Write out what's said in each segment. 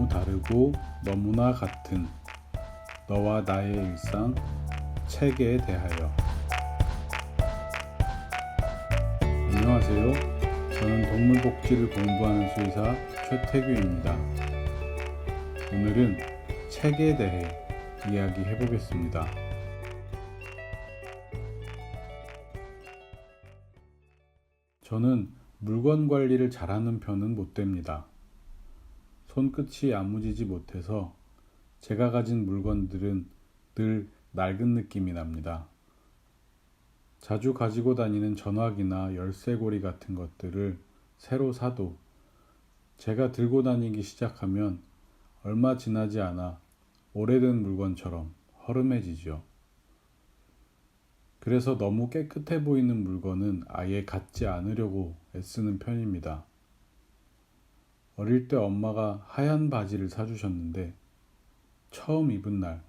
너무 다르고 너무나 같은 너와 나의 일상, 책에 대하여. 안녕하세요. 저는 동물복지를 공부하는 수의사 최태규입니다. 오늘은 책에 대해 이야기해 보겠습니다. 저는 물건 관리를 잘하는 편은 못 됩니다. 손끝이 야무지지 못해서 제가 가진 물건들은 늘 낡은 느낌이 납니다. 자주 가지고 다니는 전화기나 열쇠고리 같은 것들을 새로 사도 제가 들고 다니기 시작하면 얼마 지나지 않아 오래된 물건처럼 허름해지죠. 그래서 너무 깨끗해 보이는 물건은 아예 갖지 않으려고 애쓰는 편입니다. 어릴 때 엄마가 하얀 바지를 사주셨는데 처음 입은 날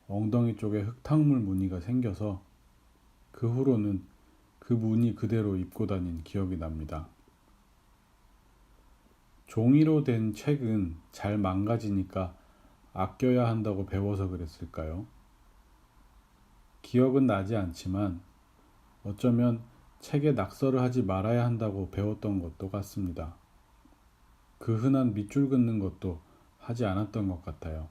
엉덩이 쪽에 흙탕물 무늬가 생겨서 그 후로는 그 무늬 그대로 입고 다닌 기억이 납니다. 종이로 된 책은 잘 망가지니까 아껴야 한다고 배워서 그랬을까요? 기억은 나지 않지만 어쩌면 책에 낙서를 하지 말아야 한다고 배웠던 것도 같습니다. 그 흔한 밑줄 긋는 것도 하지 않았던 것 같아요.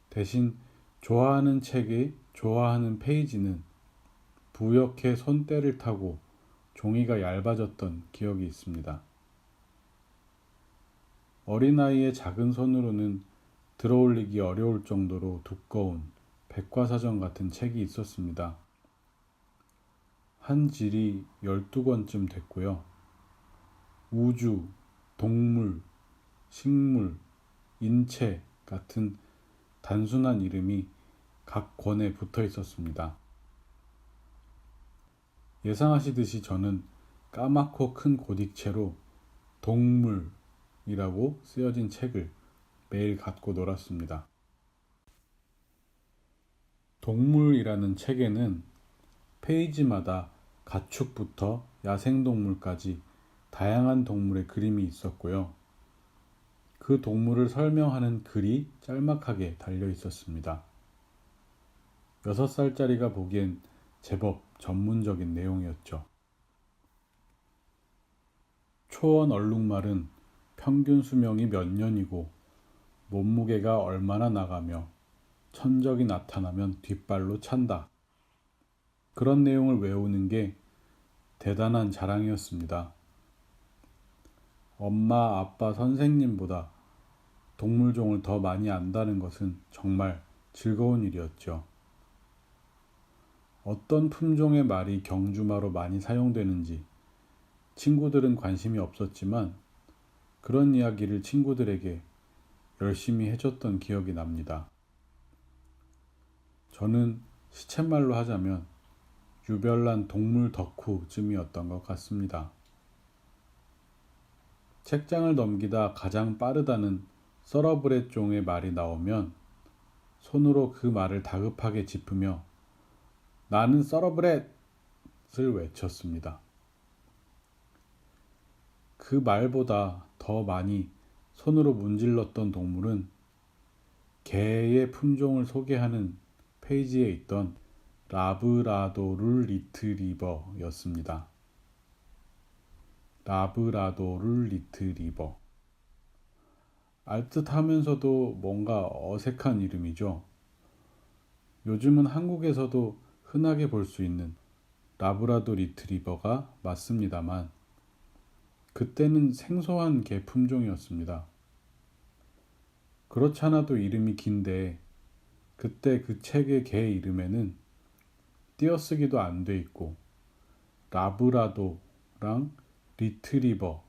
대신 좋아하는 책의 좋아하는 페이지는 부옇게 손때를 타고 종이가 얇아졌던 기억이 있습니다. 어린아이의 작은 손으로는 들어올리기 어려울 정도로 두꺼운 백과사전 같은 책이 있었습니다. 한 질이 12권쯤 됐고요. 우주, 동물, 식물, 인체 같은 단순한 이름이 각 권에 붙어 있었습니다. 예상하시듯이 저는 까맣고 큰 고딕체로 동물이라고 쓰여진 책을 매일 갖고 놀았습니다. 동물이라는 책에는 페이지마다 가축부터 야생동물까지 다양한 동물의 그림이 있었고요. 그 동물을 설명하는 글이 짤막하게 달려 있었습니다. 6살짜리가 보기엔 제법 전문적인 내용이었죠. 초원 얼룩말은 평균 수명이 몇 년이고 몸무게가 얼마나 나가며 천적이 나타나면 뒷발로 찬다. 그런 내용을 외우는 게 대단한 자랑이었습니다. 엄마, 아빠, 선생님보다 동물종을 더 많이 안다는 것은 정말 즐거운 일이었죠. 어떤 품종의 말이 경주마로 많이 사용되는지 친구들은 관심이 없었지만 그런 이야기를 친구들에게 열심히 해줬던 기억이 납니다. 저는 시쳇말로 하자면 유별난 동물 덕후쯤이었던 것 같습니다. 책장을 넘기다 가장 빠르다는 서러브렛 종의 말이 나오면 손으로 그 말을 다급하게 짚으며 나는 서러브렛을 외쳤습니다. 그 말보다 더 많이 손으로 문질렀던 동물은 개의 품종을 소개하는 페이지에 있던 라브라도르 리트리버였습니다. 라브라도르 리트리버. 알듯하면서도 뭔가 어색한 이름이죠. 요즘은 한국에서도 흔하게 볼 수 있는 라브라도 리트리버가 맞습니다만 그때는 생소한 개 품종이었습니다. 그렇지 않아도 이름이 긴데 그때 그 책의 개 이름에는 띄어쓰기도 안 돼 있고 라브라도랑 리트리버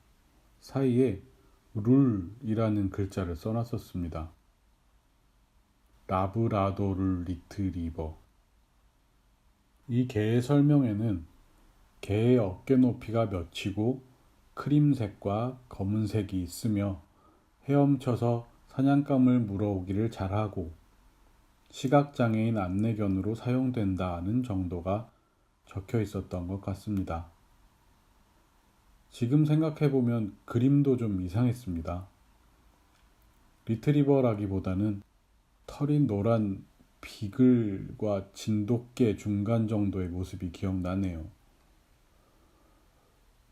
사이에 룰이라는 글자를 써놨었습니다. 라브라도르 리트리버. 이 개의 설명에는 개의 어깨 높이가 몇이고 크림색과 검은색이 있으며 헤엄쳐서 사냥감을 물어오기를 잘하고 시각장애인 안내견으로 사용된다는 정도가 적혀 있었던 것 같습니다. 지금 생각해보면 그림도 좀 이상했습니다. 리트리버라기보다는 털이 노란 비글과 진돗개 중간 정도의 모습이 기억나네요.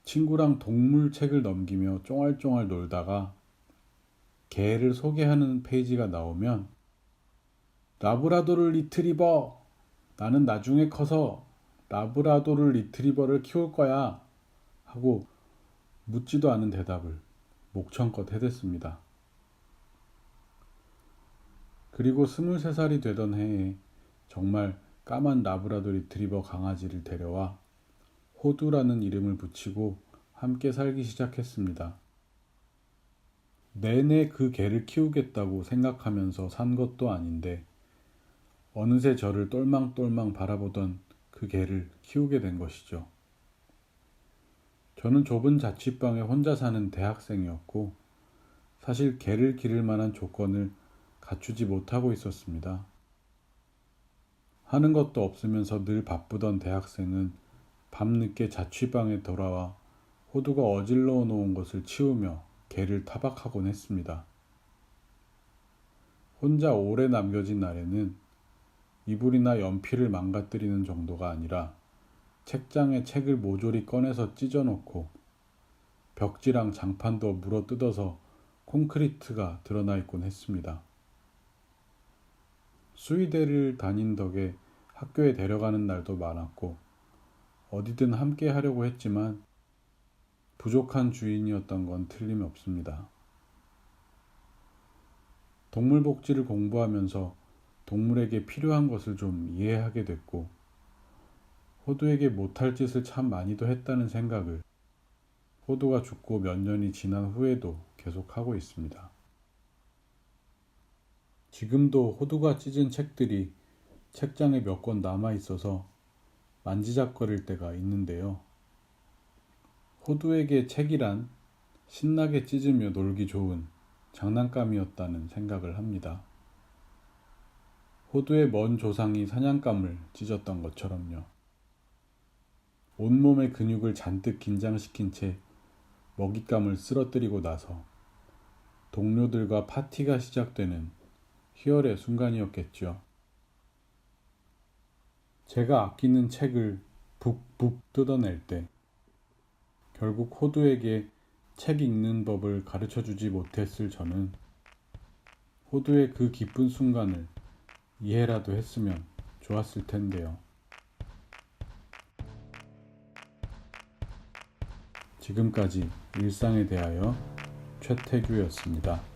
친구랑 동물 책을 넘기며 쫑알쫑알 놀다가 개를 소개하는 페이지가 나오면 라브라도르 리트리버! 나는 나중에 커서 라브라도르 리트리버를 키울 거야! 하고 묻지도 않은 대답을 목청껏 해댔습니다. 그리고 23살이 되던 해에 정말 까만 라브라도 리트리버 강아지를 데려와 호두라는 이름을 붙이고 함께 살기 시작했습니다. 내내 그 개를 키우겠다고 생각하면서 산 것도 아닌데 어느새 저를 똘망똘망 바라보던 그 개를 키우게 된 것이죠. 저는 좁은 자취방에 혼자 사는 대학생이었고 사실 개를 기를 만한 조건을 갖추지 못하고 있었습니다. 하는 것도 없으면서 늘 바쁘던 대학생은 밤늦게 자취방에 돌아와 호두가 어질러 놓은 것을 치우며 개를 타박하곤 했습니다. 혼자 오래 남겨진 날에는 이불이나 연필을 망가뜨리는 정도가 아니라 책장에 책을 모조리 꺼내서 찢어놓고 벽지랑 장판도 물어 뜯어서 콘크리트가 드러나 있곤 했습니다. 수의대를 다닌 덕에 학교에 데려가는 날도 많았고 어디든 함께 하려고 했지만 부족한 주인이었던 건 틀림없습니다. 동물복지를 공부하면서 동물에게 필요한 것을 좀 이해하게 됐고 호두에게 못할 짓을 참 많이도 했다는 생각을 호두가 죽고 몇 년이 지난 후에도 계속하고 있습니다. 지금도 호두가 찢은 책들이 책장에 몇 권 남아 있어서 만지작거릴 때가 있는데요. 호두에게 책이란 신나게 찢으며 놀기 좋은 장난감이었다는 생각을 합니다. 호두의 먼 조상이 사냥감을 찢었던 것처럼요. 온몸의 근육을 잔뜩 긴장시킨 채 먹잇감을 쓰러뜨리고 나서 동료들과 파티가 시작되는 희열의 순간이었겠죠. 제가 아끼는 책을 북북 뜯어낼 때 결국 호두에게 책 읽는 법을 가르쳐주지 못했을 저는 호두의 그 기쁜 순간을 이해라도 했으면 좋았을 텐데요. 지금까지 일상에 대하여 최태규였습니다.